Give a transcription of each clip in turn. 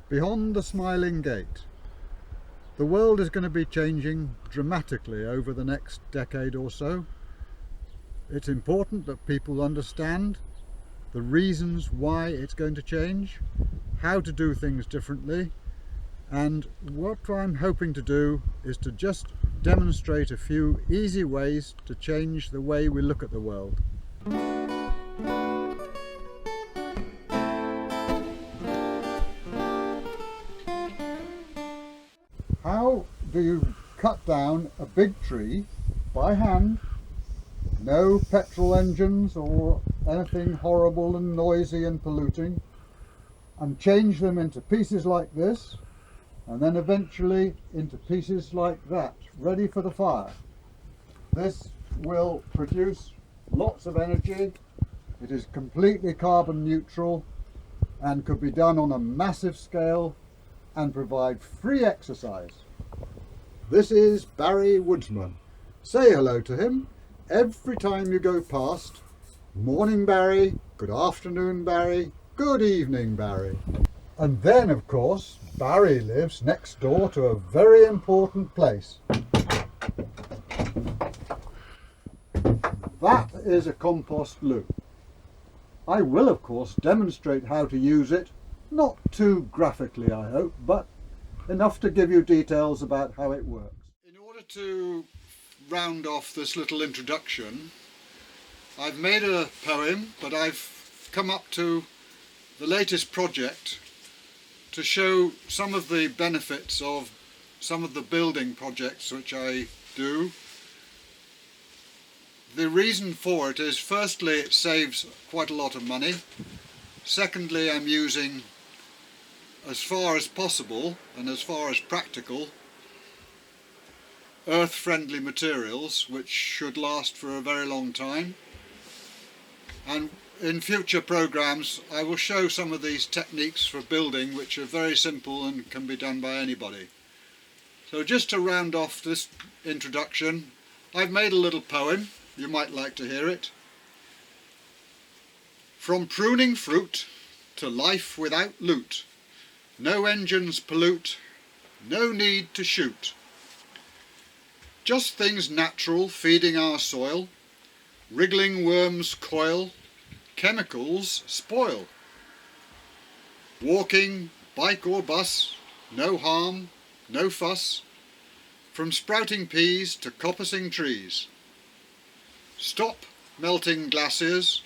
Beyond the smiling gate. The world is going to be changing dramatically over the next decade or so. It's important that people understand the reasons why it's going to change, how to do things differently, and what I'm hoping to do is to just demonstrate a few easy ways to change the way we look at the world. How do you cut down a big tree by hand, no petrol engines or anything horrible and noisy and polluting, and change them into pieces like this, and then eventually into pieces like that, ready for the fire? This will produce lots of energy. It is completely carbon neutral and could be done on a massive scale and provide free exercise. This is Barry Woodsman. Say hello to him every time you go past. Morning Barry, good afternoon Barry, good evening Barry. And then of course Barry lives next door to a very important place. That is a compost loo. I will of course demonstrate how to use it, not too graphically I hope, but enough to give you details about how it works. In order to round off this little introduction, I've made a poem, but I've come up to the latest project to show some of the benefits of some of the building projects which I do. The reason for it is, firstly, it saves quite a lot of money. Secondly, I'm using, as far as possible and as far as practical, earth-friendly materials which should last for a very long time. And in future programs I will show some of these techniques for building which are very simple and can be done by anybody. So just to round off this introduction, I've made a little poem. You might like to hear it. From pruning fruit to life without loot, no engines pollute, no need to shoot. Just things natural feeding our soil, wriggling worms coil, chemicals spoil. Walking, bike or bus, no harm, no fuss, from sprouting peas to coppicing trees. Stop melting glaciers,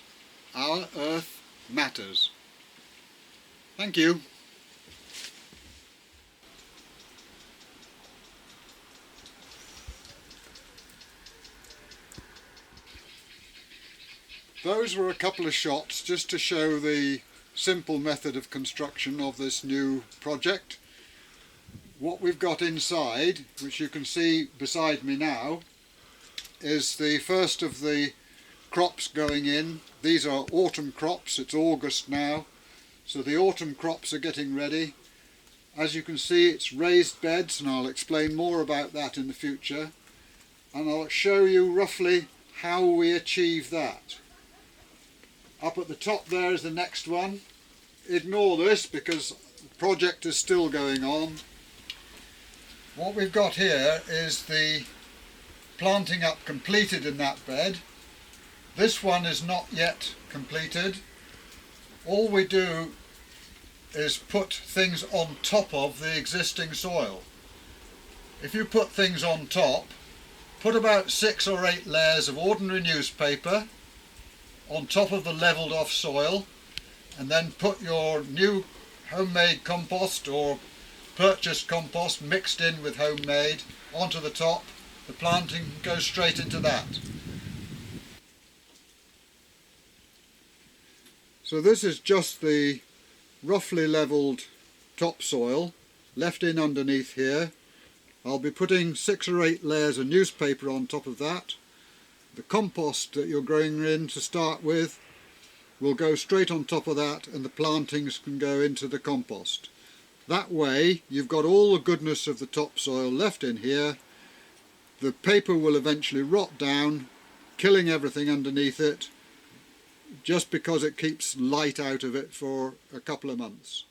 our earth matters. Thank you. Those were a couple of shots just to show the simple method of construction of this new project. What we've got inside, which you can see beside me now, is the first of the crops going in. These are autumn crops. It's August now, so the autumn crops are getting ready. As you can see, it's raised beds, and I'll explain more about that in the future, and I'll show you roughly how we achieve that. Up at the top there is the next one. Ignore this because the project is still going on. What we've got here is the planting up completed in that bed. This one is not yet completed. All we do is put things on top of the existing soil. If you put things on top, put about 6 or 8 layers of ordinary newspaper on top of the levelled off soil, and then put your new homemade compost or purchased compost mixed in with homemade onto the top. The planting goes straight into that. So this is just the roughly levelled topsoil left in underneath here. I'll be putting 6 or 8 layers of newspaper on top of that. The compost that you're growing in to start with will go straight on top of that, and the plantings can go into the compost. That way you've got all the goodness of the topsoil left in here. The paper will eventually rot down, killing everything underneath it, just because it keeps light out of it for a couple of months.